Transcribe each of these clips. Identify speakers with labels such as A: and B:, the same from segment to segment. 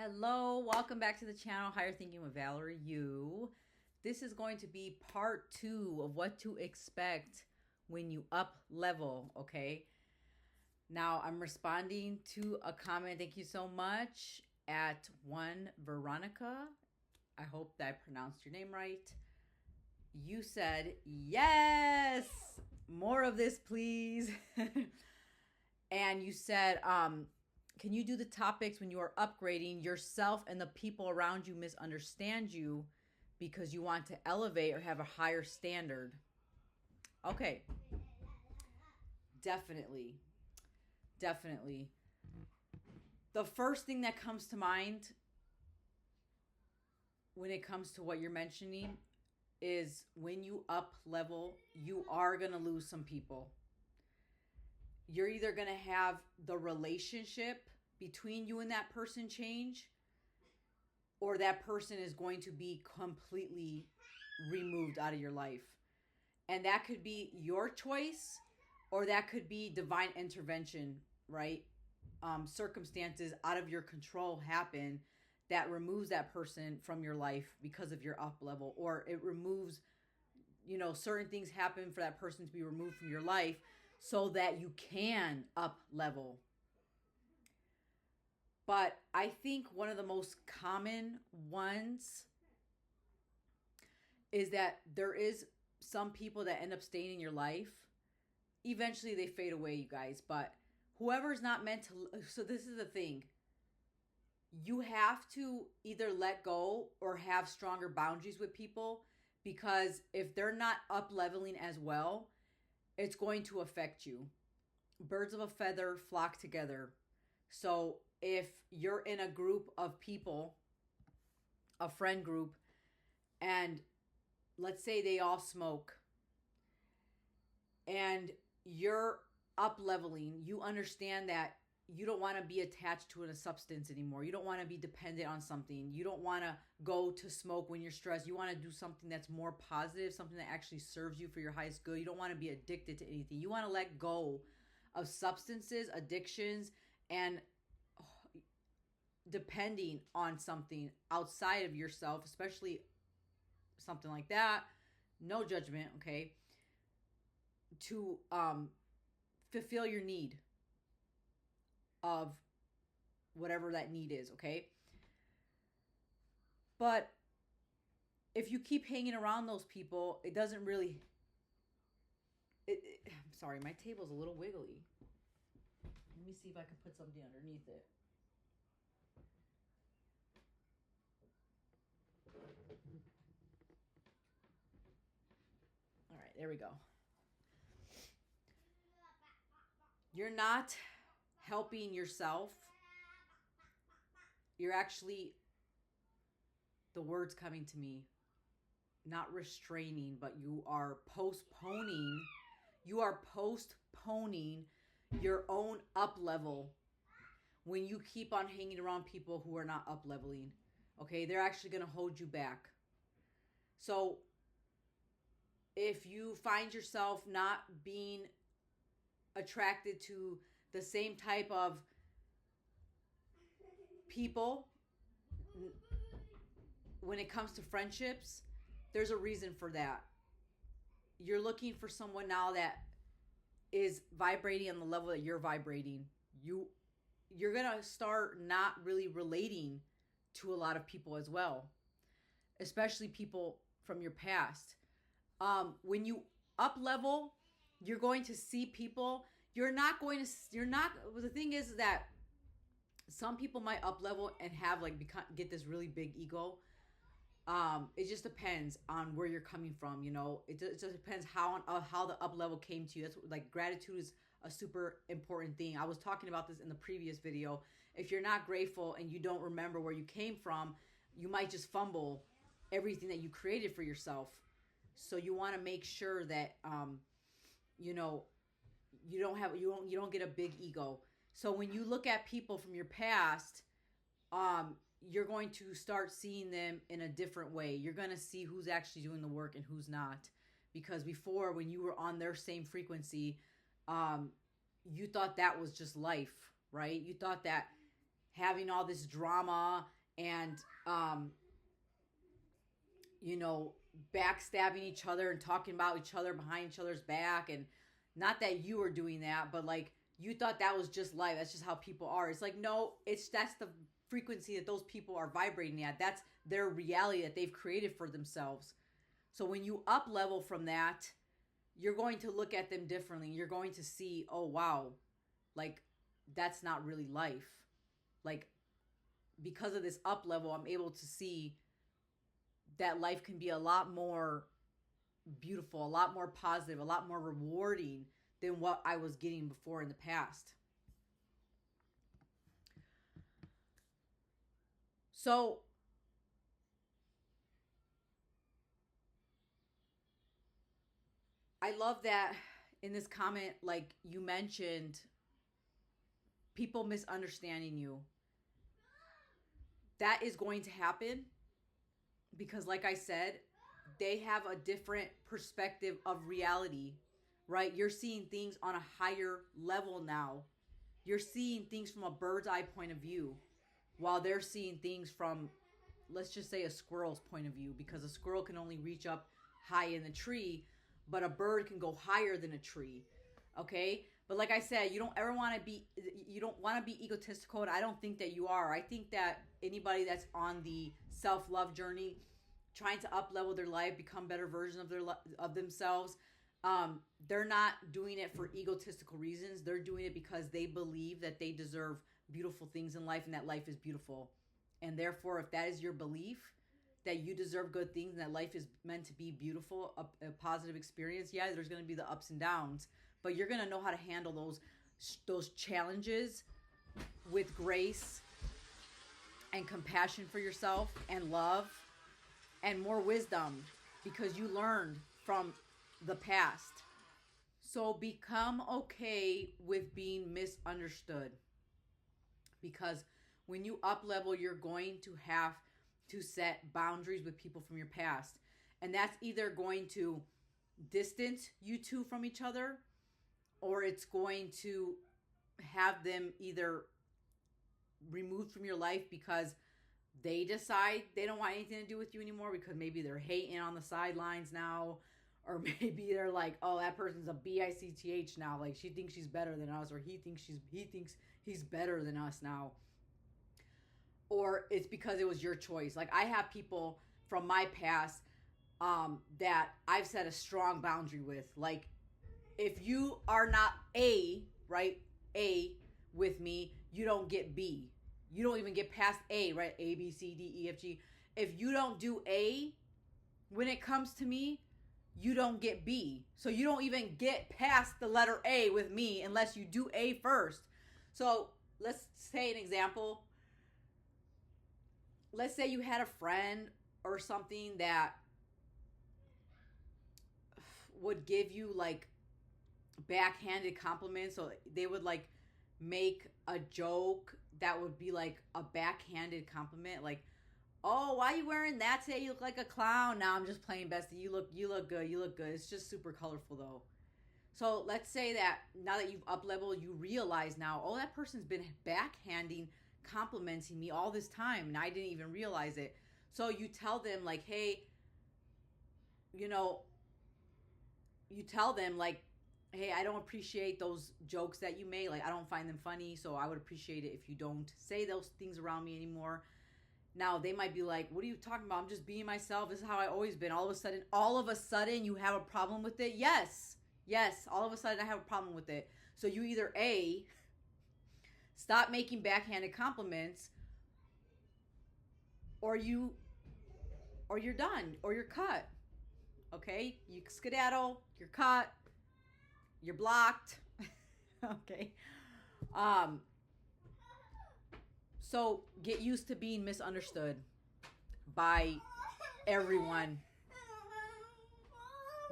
A: Hello, welcome back to the channel, Higher Thinking with Valerie Yu. This is going to be part 2 of what to expect when you up level, okay? Now, I'm responding to a comment, thank you so much, at one Veronica. I hope that I pronounced your name right. You said, yes, more of this, please. And you said, can you do the topics when you are upgrading yourself and the people around you misunderstand you because you want to elevate or have a higher standard? Okay. Definitely. Definitely. The first thing that comes to mind when it comes to what you're mentioning is when you up level, you are going to lose some people. You're either going to have the relationship between you and that person change, or that person is going to be completely removed out of your life. And that could be your choice, or that could be divine intervention, right? Circumstances out of your control happen that removes that person from your life because of your up level, or it removes, certain things happen for that person to be removed from your life so that you can up level. But I think one of the most common ones is that there is some people that end up staying in your life. Eventually they fade away, you guys, but whoever's not meant to. So this is the thing. You have to either let go or have stronger boundaries with people, because if they're not up leveling as well, it's going to affect you. Birds of a feather flock together. So if you're in a group of people, a friend group, and let's say they all smoke, and you're up leveling, you understand that you don't want to be attached to a substance anymore. You don't want to be dependent on something. You don't want to go to smoke when you're stressed. You want to do something that's more positive, something that actually serves you for your highest good. You don't want to be addicted to anything. You want to let go of substances, addictions, and depending on something outside of yourself, especially something like that. No judgment, okay? To fulfill your need of whatever that need is, okay? But if you keep hanging around those people, it doesn't really... I'm sorry, my table's a little wiggly. Let me see if I can put something underneath it. All right, there we go. You're not helping yourself. You're actually, the word's coming to me, not restraining, but you are postponing. You are postponing your own up level when you keep on hanging around people who are not up leveling. Okay, they're actually going to hold you back. So if you find yourself not being attracted to the same type of people when it comes to friendships, there's a reason for that. You're looking for someone now that is vibrating on the level that you're vibrating. You're going to start not really relating to a lot of people as well, especially people from your past. When you up level, you're going to see people. The thing is that some people might up level and have get this really big ego. It just depends on where you're coming from. It just depends how the up level came to you. That's like gratitude is a super important thing. I was talking about this in the previous video. If you're not grateful and you don't remember where you came from, you might just fumble everything that you created for yourself. So you want to make sure that you don't get a big ego. So when you look at people from your past, you're going to start seeing them in a different way. You're going to see who's actually doing the work and who's not. Because before, when you were on their same frequency, you thought that was just life, right? You thought that having all this drama and you know, backstabbing each other and talking about each other behind each other's back. And not that you were doing that, but like you thought that was just life. That's just how people are. It's like, no, that's the frequency that those people are vibrating at. That's their reality that they've created for themselves. So when you up level from that, you're going to look at them differently. You're going to see, oh wow, like that's not really life. Like because of this up level, I'm able to see that life can be a lot more beautiful, a lot more positive, a lot more rewarding than what I was getting before in the past. So I love that in this comment, like you mentioned, people misunderstanding you. That is going to happen because, like I said, they have a different perspective of reality, right? You're seeing things on a higher level now. You're seeing things from a bird's eye point of view while they're seeing things from, let's just say, a squirrel's point of view, because a squirrel can only reach up high in the tree, but a bird can go higher than a tree. Okay? But like I said, you don't want to be egotistical, and I don't think that you are. I think that anybody that's on the self-love journey, trying to up level their life, become better versions of themselves, they're not doing it for egotistical reasons. They're doing it because they believe that they deserve beautiful things in life and that life is beautiful. And therefore, if that is your belief, that you deserve good things and that life is meant to be beautiful, a positive experience, yeah, there's going to be the ups and downs, but you're going to know how to handle those challenges with grace and compassion for yourself and love and more wisdom, because you learned from the past. So become okay with being misunderstood, because when you up level, you're going to have to set boundaries with people from your past, and that's either going to distance you two from each other, or it's going to have them either removed from your life because they decide they don't want anything to do with you anymore, because maybe they're hating on the sidelines now, or maybe they're like, oh, that person's a bitch now, like she thinks she's better than us, or he thinks he's better than us now. Or it's because it was your choice. Like I have people from my past that I've set a strong boundary with. Like if you are not A, right, A with me, you don't get B. You don't even get past A, right? A, B, C, D, E, F, G. If you don't do A when it comes to me, you don't get B. So you don't even get past the letter A with me unless you do A first. So let's say an example. Let's say you had a friend or something that would give you like backhanded compliments. So they would like make a joke that would be like a backhanded compliment, like, oh, why are you wearing that today? You look like a clown. Now I'm just playing bestie. You look good. It's just super colorful though. So let's say that now that you've up leveled, you realize now, oh, that person's been backhanding, complimenting me all this time, and I didn't even realize it. So you tell them like, hey, you tell them like, hey, I don't appreciate those jokes that you made. Like, I don't find them funny, so I would appreciate it if you don't say those things around me anymore. Now, they might be like, what are you talking about? I'm just being myself. This is how I always been. All of a sudden, you have a problem with it? Yes, all of a sudden, I have a problem with it. So you either A, stop making backhanded compliments, or you're done, or you're cut. Okay? You skedaddle, you're cut, you're blocked. Okay. So get used to being misunderstood by everyone.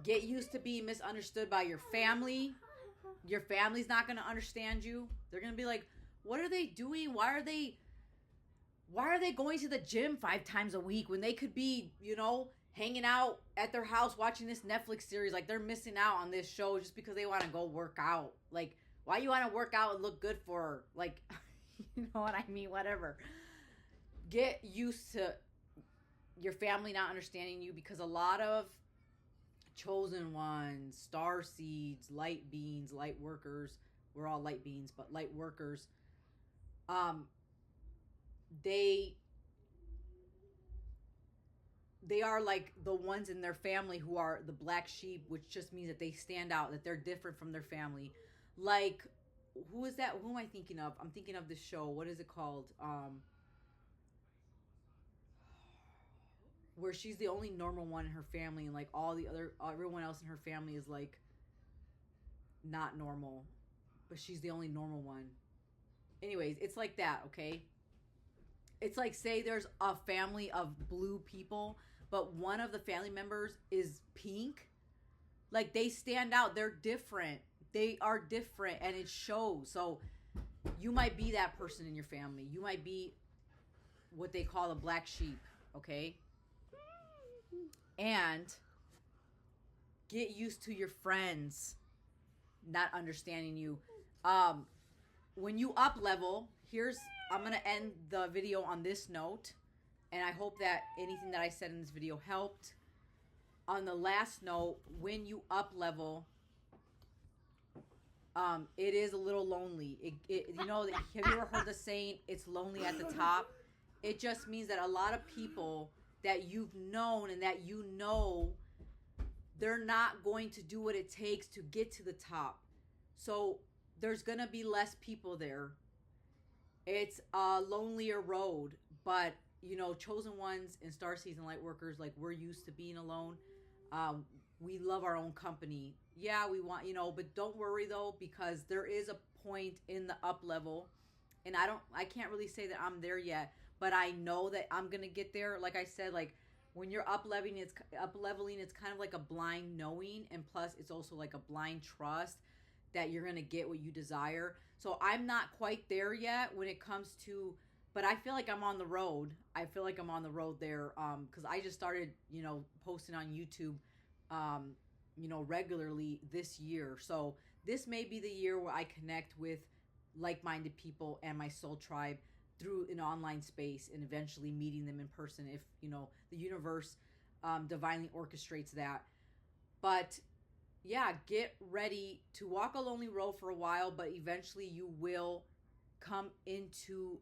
A: Get used to being misunderstood by your family. Your family's not going to understand you. They're going to be like, what are they doing? Why are they going to the gym 5 times a week when they could be, hanging out at their house watching this Netflix series? Like, they're missing out on this show just because they want to go work out. Like, why you want to work out and look good for, like, You know what I mean? Whatever. Get used to your family not understanding you, because a lot of chosen ones, star seeds, light beings, light workers, we're all light beings, but light workers, um, they they are like the ones in their family who are the black sheep, which just means that they stand out, that they're different from their family. Like, who is that? Who am I thinking of? I'm thinking of this show. What is it called? Where she's the only normal one in her family, and like all the other everyone else in her family is like not normal, but she's the only normal one. Anyways, it's like that, okay? It's like, say there's a family of blue people, but one of the family members is pink. Like, they stand out. They're different. They are different, and it shows. So you might be that person in your family. You might be what they call a black sheep, okay? And get used to your friends not understanding you. When you up level, I'm going to end the video on this note, and I hope that anything that I said in this video helped. On the last note, when you up level, it is a little lonely. You know, have you ever heard the saying, it's lonely at the top? It just means that a lot of people that you've known and that you know, they're not going to do what it takes to get to the top. So there's going to be less people there. It's a lonelier road, but you know, chosen ones and star season light workers, like, we're used to being alone. We love our own company. Yeah, we want, you know, but don't worry though, because there is a point in the up level, and I can't really say that I'm there yet, but I know that I'm gonna get there. Like I said, like, when you're up leveling, it's kind of like a blind knowing, and plus it's also like a blind trust that you're gonna get what you desire. So I'm not quite there yet when it comes to, but I feel like I'm on the road. I feel like I'm on the road there, because I just started, you know, posting on YouTube, you know, regularly this year. So this may be the year where I connect with like-minded people and my soul tribe through an online space, and eventually meeting them in person if, you know, the universe divinely orchestrates that. But yeah, get ready to walk a lonely road for a while, but eventually you will come into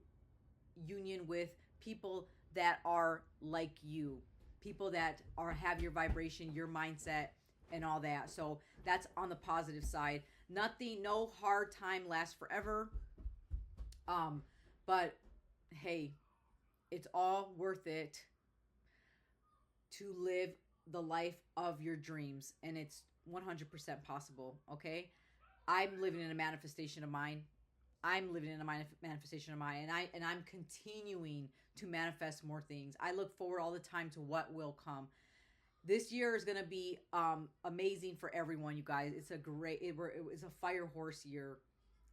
A: union with people that are like you, people that have your vibration, your mindset, and all that. So that's on the positive side. No hard time lasts forever. But hey, it's all worth it to live the life of your dreams, and it's 100% possible, okay? I'm living in a manifestation of mine. I'm living in a manifestation of mine, and I'm continuing to manifest more things. I look forward all the time to what will come. This year is gonna be amazing for everyone, you guys. It's a fire horse year.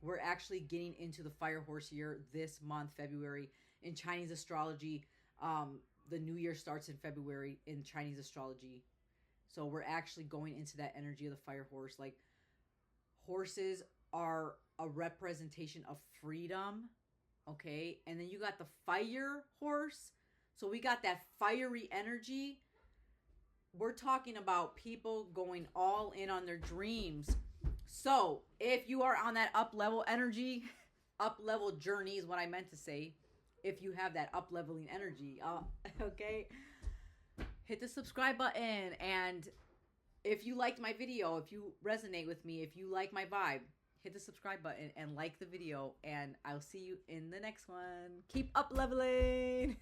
A: We're actually getting into the fire horse year this month, February. In Chinese astrology, the new year starts in February in Chinese astrology. So we're actually going into that energy of the fire horse. Like, horses are a representation of freedom, okay? And then you got the fire horse. So we got that fiery energy. We're talking about people going all in on their dreams. So if you are on that up level energy, up level journey is what I meant to say. If you have that up leveling energy, okay, hit the subscribe button. And if you liked my video, if you resonate with me, if you like my vibe, hit the subscribe button and like the video. And I'll see you in the next one. Keep up leveling.